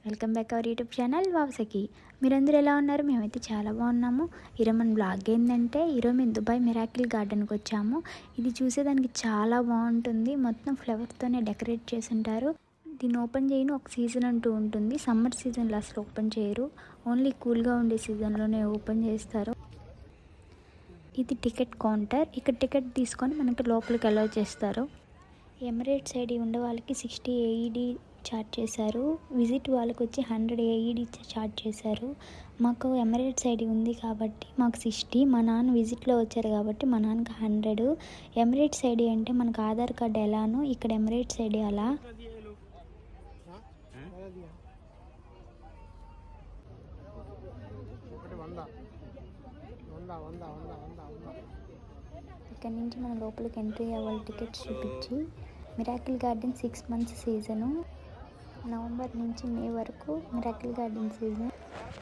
Welcome back our YouTube channel వావసకి. మీరందరూ ఎలా ఉన్నారు? మేమైతే చాలా బాగున్నాము. ఈరోజు మన బ్లాగ్ ఏంటంటే ఈరోజు మేము దుబాయ్ మిరాకిల్ గార్డెన్కి వచ్చాము. ఇది చూసేదానికి చాలా బాగుంటుంది. మొత్తం ఫ్లవర్స్తోనే డెకరేట్ చేసి ఉంటారు. దీన్ని ఓపెన్ చేయని ఒక సీజన్ అంటూ ఉంటుంది. సమ్మర్ సీజన్లో అసలు ఓపెన్ చేయరు. ఓన్లీ కూల్గా ఉండే సీజన్లోనే ఓపెన్ చేస్తారు. ఇది టికెట్ కౌంటర్. ఇక్కడ టికెట్ తీసుకొని మనకి లోపలికి అలౌ చేస్తారు. ఎమిరేట్స్ ఐడి ఉండే వాళ్ళకి 60 AED చార్జ్ చేశారు. విజిట్ వాళ్ళకి వచ్చి 100 AED చార్జ్ చేశారు. మాకు ఎమిరేట్స్ ఐడి ఉంది కాబట్టి మాకు 60. మా నాన్న విజిట్లో వచ్చారు కాబట్టి మా నాన్నకి 100. ఎమిరేట్స్ ఐడి అంటే మనకు ఆధార్ కార్డు ఎలానో ఇక్కడ ఎమిరేట్స్ ఐడి అలా. ఇక్కడ నుంచి మన లోపలికి ఎంట్రీ అవ్వాలి టికెట్స్ చూపించి. Miracle garden 6 months season. November నుంచి మే వరకు మిరాకిల్ గార్డెన్ సీజన్.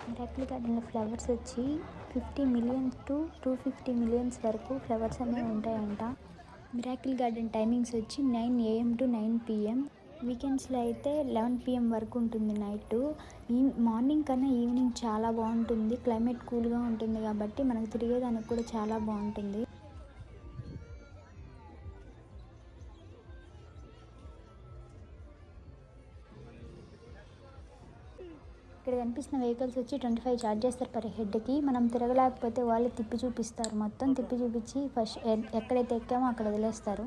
మిరాకిల్ గార్డెన్లో ఫ్లవర్స్ వచ్చి 50 million to 250 million వరకు ఫ్లవర్స్ అనేవి ఉంటాయంట. మిరాకిల్ గార్డెన్ టైమింగ్స్ వచ్చి 9 AM to 9 PM. వీకెండ్స్లో అయితే 11 PM వరకు ఉంటుంది నైట్. మార్నింగ్ కన్నా ఈవినింగ్ చాలా బాగుంటుంది. క్లైమేట్ కూల్గా ఉంటుంది కాబట్టి మనకు తిరిగేదానికి కూడా చాలా బాగుంటుంది. ఇక్కడ కనిపిస్తున్న వెహికల్స్ వచ్చి 25 ఛార్జ్ చేస్తారు పర్ హెడ్కి. మనం తిరగలేకపోతే వాళ్ళు తిప్పి చూపిస్తారు. మొత్తం తిప్పి చూపించి ఫస్ట్ ఎక్కడైతే ఎక్కామో అక్కడ వదిలేస్తారు.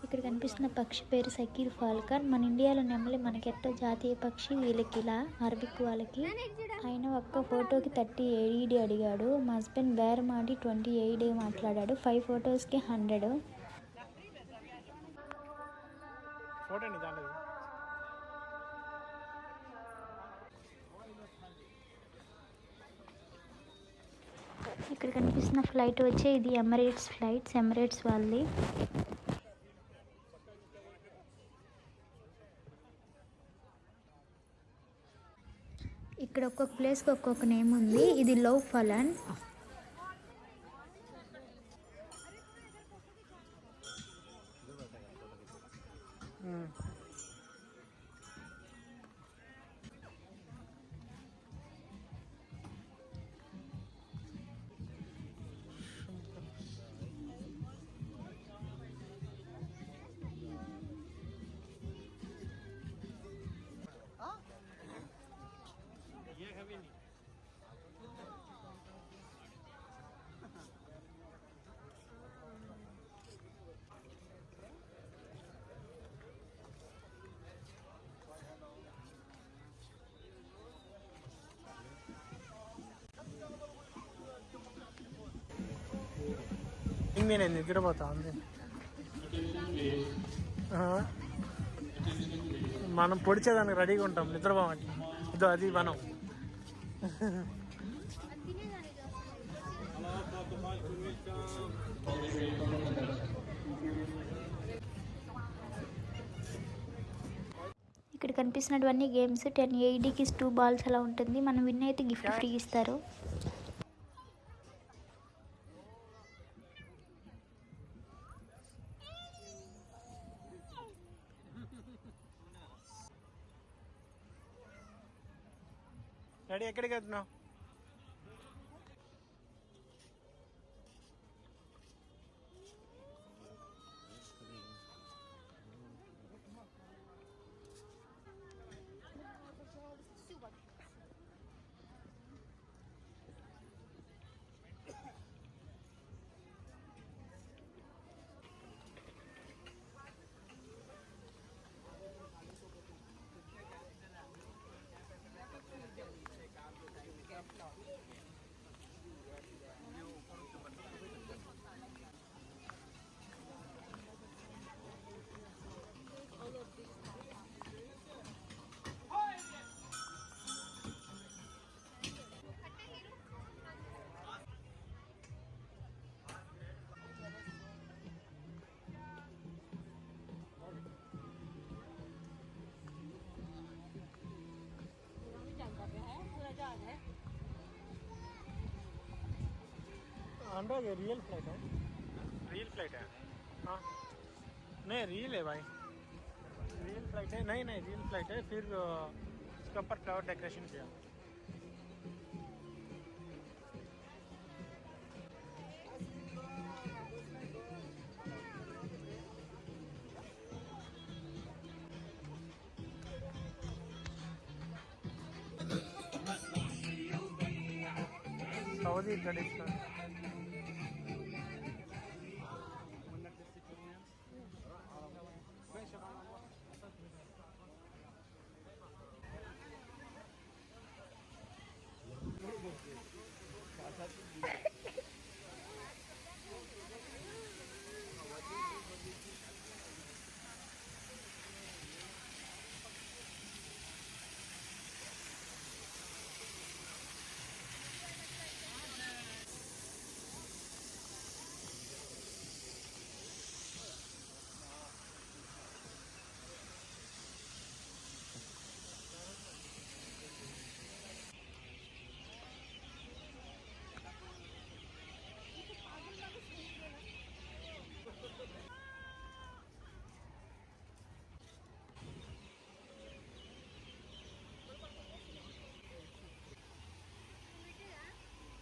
ఇక్కడ కనిపిస్తున్న పక్షి పేరు సకీర్ ఫాల్కన్. మన ఇండియాలో నెమలి మనకెట్ట జాతీయ పక్షి, వీళ్ళకి ఇలా అరబిక్ వాళ్ళకి. ఆయన ఒక్క ఫోటోకి 30 AED అడిగాడు. మా హస్బెండ్ బేరమాడి 20 AED మాట్లాడాడు. 5 ఫొటోస్కి 100. ఇక్కడ కనిపిస్తున్న ఫ్లైట్ వచ్చే ఇది ఎమిరేట్స్ ఫ్లైట్స్, ఎమిరేట్స్ వాళ్ళది. ఇక్కడ ఒక్కొక్క ప్లేస్కి ఒక్కొక్క నేమ్ ఉంది. ఇది లవ్ ఫలన్. నేను నిద్రపోతా ఉంది. మనం పొడిచేదానికి రెడీగా ఉంటాం. నిద్రపోవాలి ఇదో అది మనం. ఇక్కడ కనిపిస్తున్నటువంటి గేమ్స్ 10 AEDకి 2 balls అలా ఉంటుంది. మనం విన్ అయితే గిఫ్ట్ ఫ్రీ ఇస్తారు. డాడీ ఎక్కడికి వెళ్తున్నావు? अनुराग ये रियल फ्लाइट है? रियल फ्लाइट है? हाँ नहीं रियल है भाई, रियल फ्लाइट है। नहीं नहीं रियल फ्लाइट है। फिर उसके ऊपर फ्लावर डेकोरेशन किया। Saudi traditional.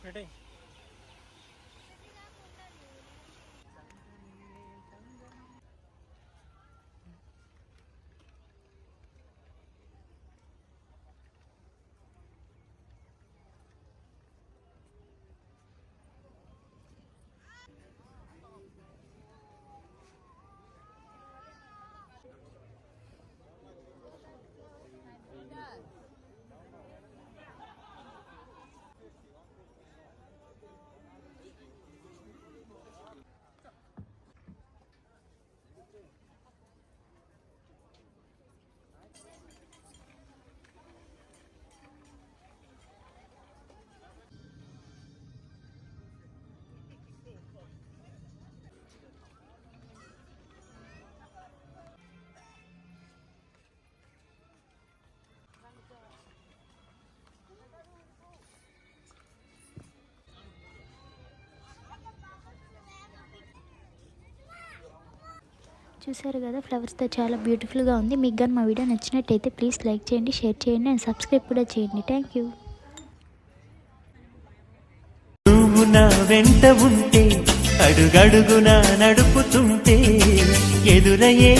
बेटे చూసారు కదా, ఫ్లవర్స్తో చాలా బ్యూటిఫుల్గా ఉంది. మీకు కానీ మా వీడియో నచ్చినట్టయితే ప్లీజ్ లైక్ చేయండి, షేర్ చేయండి అండ్ సబ్స్క్రైబ్ కూడా చేయండి. Thank you. నువ్వు నా వెంట ఉంటే, అడుగడుగునా నడుపుతుంటే, ఎదురయ్యే